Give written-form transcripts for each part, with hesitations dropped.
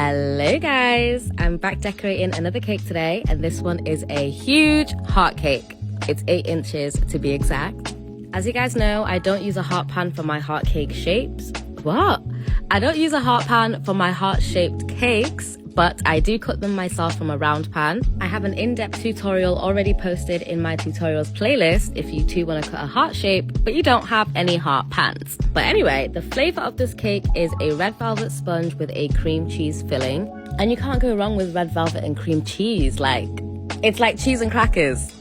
Hello guys, I'm back decorating another cake today, and this one is a huge heart cake. It's 8 inches to be exact. As you guys know, I don't use a heart pan for my heart cake shapes. What? I don't use a heart pan for my heart shaped cakes, but I do cut them myself from a round pan. I have an in-depth tutorial already posted in my tutorials playlist if you too want to cut a heart shape, but you don't have any heart pans. But anyway, the flavor of this cake is a red velvet sponge with a cream cheese filling. And you can't go wrong with red velvet and cream cheese. It's like cheese and crackers.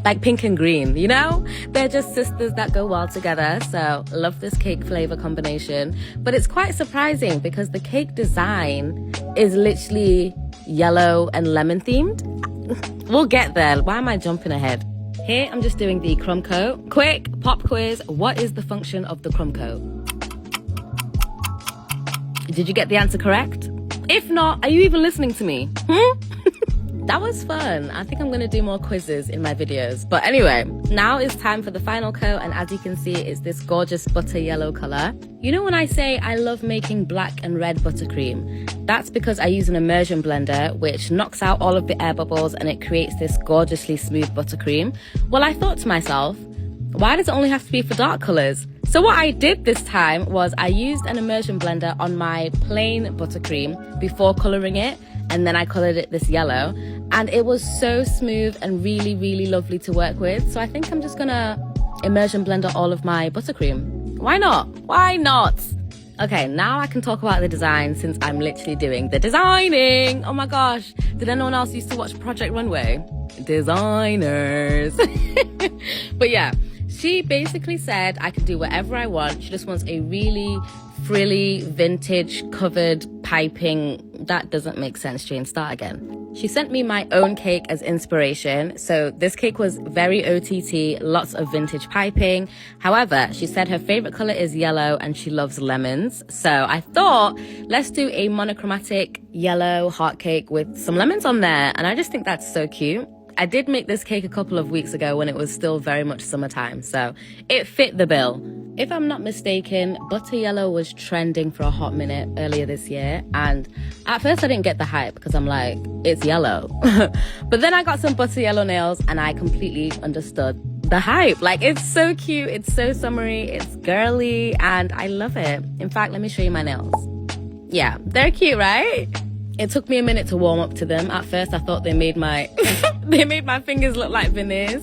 Like pink and green, you know? They're just sisters that go well together. So love this cake flavor combination. But it's quite surprising because the cake design is literally yellow and lemon themed. We'll get there. Why am I jumping ahead? Here I'm just doing the crumb coat. Quick pop quiz. What is the function of the crumb coat? Did you get the answer correct? If not, are you even listening to me? That was fun. I think I'm going to do more quizzes in my videos. But anyway, now it's time for the final coat. And as you can see, it's this gorgeous butter yellow color. You know when I say I love making black and red buttercream? That's because I use an immersion blender, which knocks out all of the air bubbles and it creates this gorgeously smooth buttercream. Well, I thought to myself, why does it only have to be for dark colors? So what I did this time was I used an immersion blender on my plain buttercream before coloring it. And then I colored it this yellow, and it was so smooth and really, really lovely to work with. So I think I'm just gonna immersion blender all of my buttercream. Why not? Why not? Okay, now I can talk about the design since I'm literally doing the designing. Oh my gosh. Did anyone else used to watch Project Runway? Designers. But yeah, she basically said I could do whatever I want. She just wants a really frilly, vintage, covered piping. That doesn't make sense, Jane. Start again. She sent me my own cake as inspiration. So this cake was very OTT, lots of vintage piping. However, she said her favorite color is yellow and she loves lemons. So I thought, let's do a monochromatic yellow heart cake with some lemons on there. And I just think that's so cute. I did make this cake a couple of weeks ago when it was still very much summertime, so it fit the bill. If I'm not mistaken, butter yellow was trending for a hot minute earlier this year, and at first I didn't get the hype because I'm like, it's yellow. But then I got some butter yellow nails and I completely understood the hype. Like, it's so cute, it's so summery, it's girly, and I love it. In fact, let me show you my nails. Yeah, they're cute, right? It took me a minute to warm up to them. At first, I thought they made my they made my fingers look like veneers.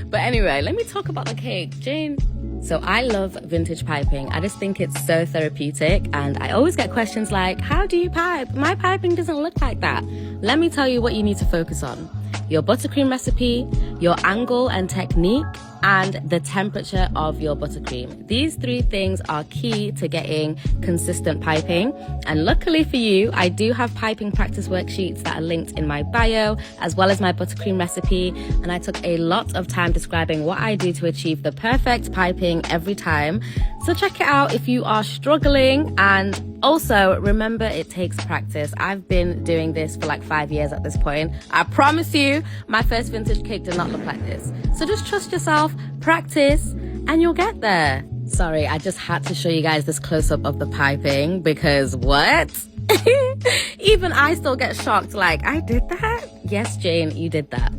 But anyway, let me talk about the cake. Jane. So I love vintage piping. I just think it's so therapeutic. And I always get questions like, how do you pipe? My piping doesn't look like that. Let me tell you what you need to focus on. Your buttercream recipe, your angle and technique, and the temperature of your buttercream. These 3 things are key to getting consistent piping. And luckily for you, I do have piping practice worksheets that are linked in my bio, as well as my buttercream recipe. And I took a lot of time describing what I do to achieve the perfect piping every time. So check it out if you are struggling. And also remember, it takes practice. I've been doing this for like 5 years at this point. I promise you, my first vintage cake did not look like this. So just trust yourself, practice, and you'll get there. Sorry, I just had to show you guys this close-up of the piping because what? Even I still get shocked, like, I did that? Yes, Jane, you did that.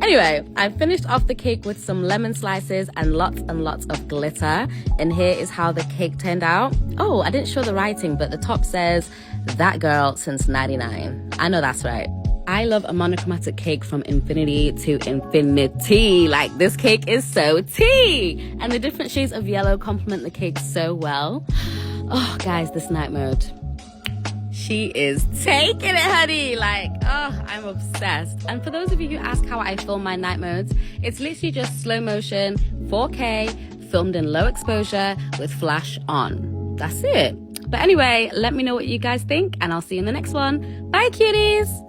Anyway, I finished off the cake with some lemon slices and lots of glitter. And here is how the cake turned out. Oh, I didn't show the writing, but the top says, "That girl since 99. I know that's right. I love a monochromatic cake from infinity to infinity. Like, this cake is so tea. And the different shades of yellow complement the cake so well. Oh, guys, this night mode. She is taking it, honey. Like, oh, I'm obsessed. And for those of you who ask how I film my night modes, it's literally just slow motion, 4K, filmed in low exposure with flash on. That's it. But anyway, let me know what you guys think, and I'll see you in the next one. Bye, cuties.